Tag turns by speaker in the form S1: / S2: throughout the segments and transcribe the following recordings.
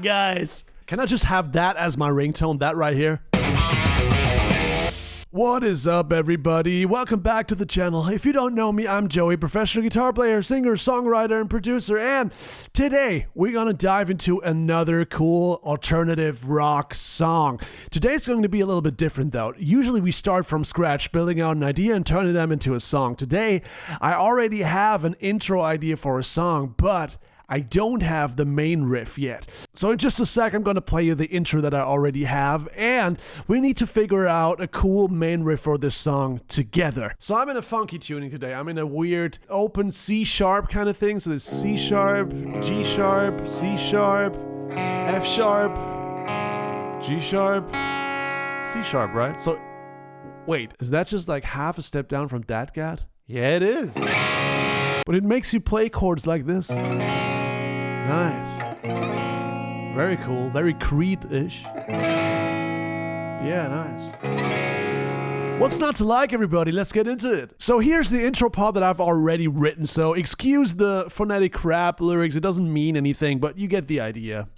S1: Guys, can I just have that as my ringtone, that right here? What is up, everybody? Welcome back to the channel. If you don't know me, I'm Joey, professional guitar player, singer, songwriter, and producer, and today we're gonna dive into another cool alternative rock song. Today's going to be a little bit different though. Usually we start from scratch, building out an idea and turning them into a song. Today, I already have an intro idea for a song, but I don't have the main riff yet. So in just a sec, I'm gonna play you the intro that I already have, and we need to figure out a cool main riff for this song together. So I'm in a funky tuning today. I'm in a weird open C sharp kind of thing. So there's C sharp, G sharp, C sharp, F sharp, G sharp, C sharp, right? So wait, is that just like half a step down from that, Gat? Yeah, it is. But it makes you play chords like this. Nice. Very cool. Very Creed-ish. Yeah, nice. What's not to like, everybody? Let's get into it. So here's the intro part that I've already written. So excuse the phonetic crap lyrics. It doesn't mean anything, but you get the idea.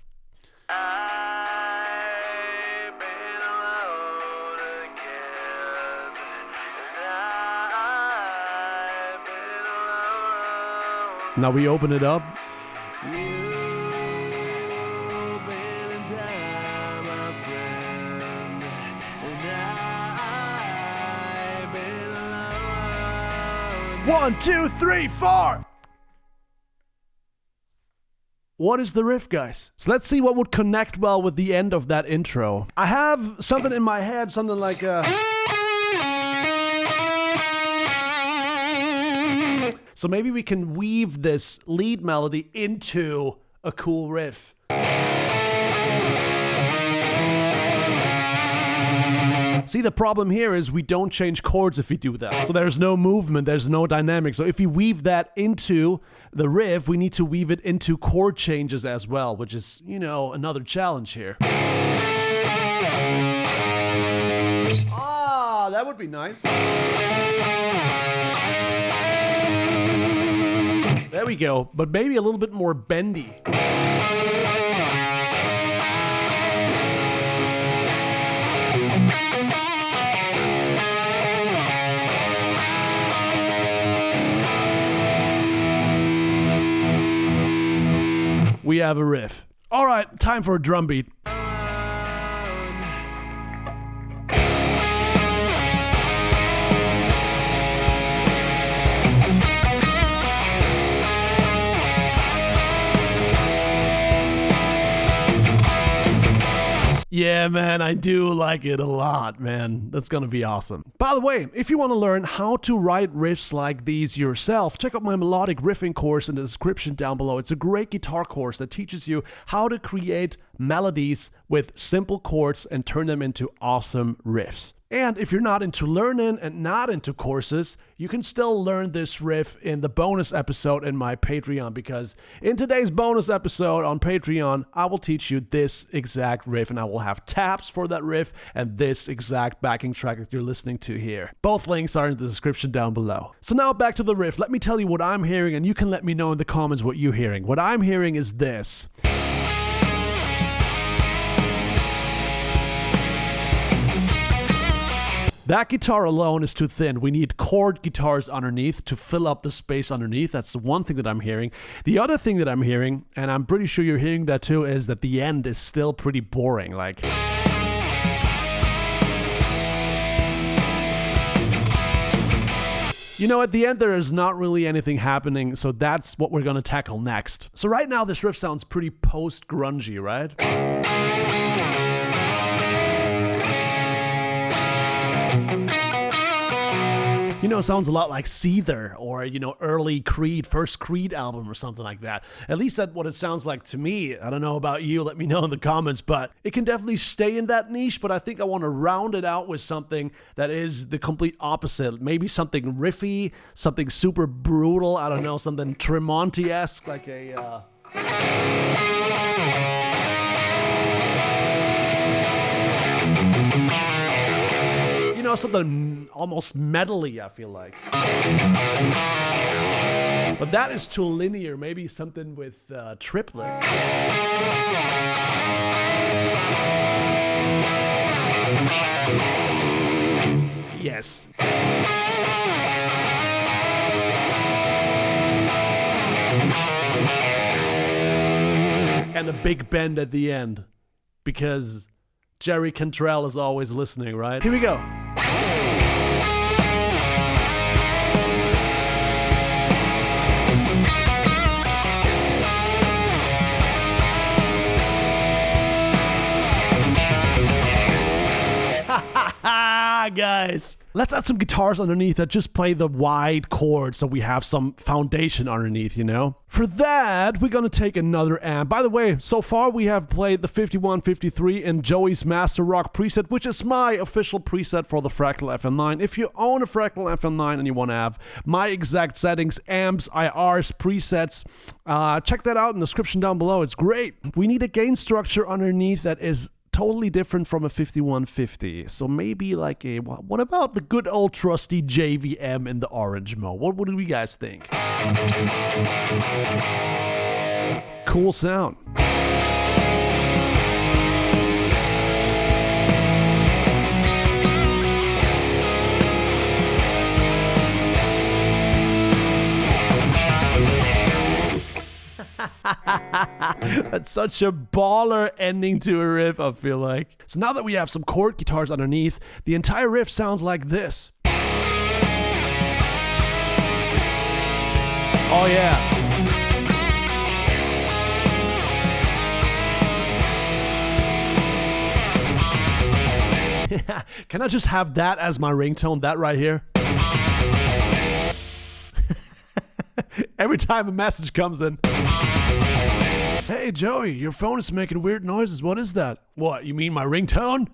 S1: Now we open it up. One, two, three, four. What is the riff, guys? So let's see what would connect well with the end of that intro. I have something in my head, something like So maybe we can weave this lead melody into a cool riff. See, the problem here is we don't change chords if we do that. So there's no movement, there's no dynamic. So if we weave that into the riff, we need to weave it into chord changes as well, which is, you know, another challenge here. Ah, that would be nice. There we go, but maybe a little bit more bendy. We have a riff. All right, time for a drum beat. Yeah, man, I do like it a lot, man. That's gonna be awesome. By the way, if you want to learn how to write riffs like these yourself, check out my melodic riffing course in the description down below. It's a great guitar course that teaches you how to create melodies with simple chords and turn them into awesome riffs. And if you're not into learning and not into courses, you can still learn this riff in the bonus episode in my Patreon, because in today's bonus episode on Patreon, I will teach you this exact riff, and I will have tabs for that riff and this exact backing track that you're listening to here. Both links are in the description down below. So now back to the riff. Let me tell you what I'm hearing, and you can let me know in the comments what you're hearing. What I'm hearing is this. That guitar alone is too thin. We need chord guitars underneath to fill up the space underneath. That's the one thing that I'm hearing. The other thing that I'm hearing, and I'm pretty sure you're hearing that too, is that the end is still pretty boring. Like, you know, at the end there is not really anything happening, so that's what we're gonna tackle next. So right now this riff sounds pretty post grungy, right? You know, it sounds a lot like Seether or, you know, early Creed, first Creed album or something like that. At least that's what it sounds like to me. I don't know about you, let me know in the comments, but it can definitely stay in that niche, but I think I want to round it out with something that is the complete opposite. Maybe something riffy, something super brutal, I don't know, something Tremonti-esque, like a... You know, something almost metal-y, I feel like. But that is too linear. Maybe something with triplets. this. And a big bend at the end, because Jerry Cantrell is always listening, right? Here we go. Guys, let's add some guitars underneath that just play the wide chords so we have some foundation underneath, you know? For that, we're gonna take another amp. By the way, so far we have played the 5153 in Joey's Master Rock preset, which is my official preset for the Fractal FM9. If you own a Fractal FM9 and you want to have my exact settings, amps, IRs, presets, check that out in the description down below. It's great. We need a gain structure underneath that is totally different from a 5150. So maybe like a, what about the good old trusty JVM in the orange mode? What do you guys think? Cool sound. That's such a baller ending to a riff, I feel like. So now that we have some chord guitars underneath, the entire riff sounds like this. Oh yeah. Can I just have that as my ringtone, that right here? Every time a message comes in. Hey Joey, your phone is making weird noises. What is that? What, you mean my ringtone?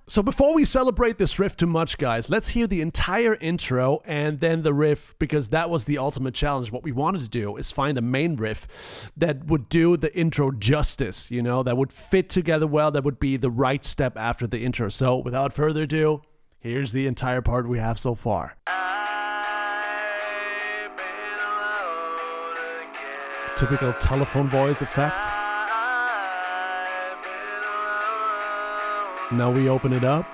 S1: So before we celebrate this riff too much, guys, let's hear the entire intro and then the riff, because that was the ultimate challenge. What we wanted to do is find a main riff that would do the intro justice, you know, that would fit together well, that would be the right step after the intro. So without further ado, here's the entire part we have so far. Typical telephone voice effect. Now we open it up.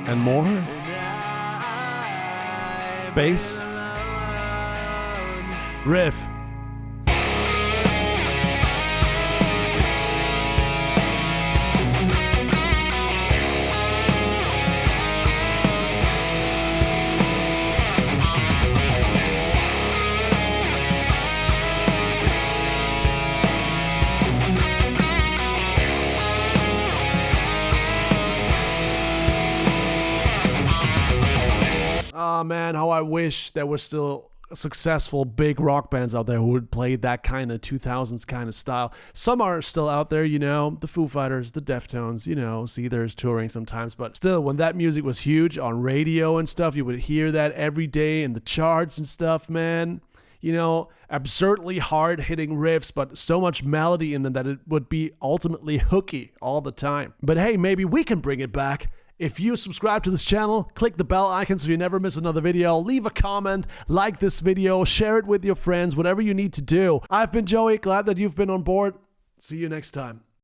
S1: And more. Bass. Riff. Oh man, how I wish there were still successful big rock bands out there who would play that kind of 2000s kind of style. Some are still out there, you know, the Foo Fighters, the Deftones, you know, see there's touring sometimes, but still, when that music was huge on radio and stuff, you would hear that every day in the charts and stuff, man. You know, absurdly hard-hitting riffs, but so much melody in them that it would be ultimately hooky all the time. But hey, maybe we can bring it back. If you subscribe to this channel, click the bell icon so you never miss another video, leave a comment, like this video, share it with your friends, whatever you need to do. I've been Joey, glad that you've been on board. See you next time.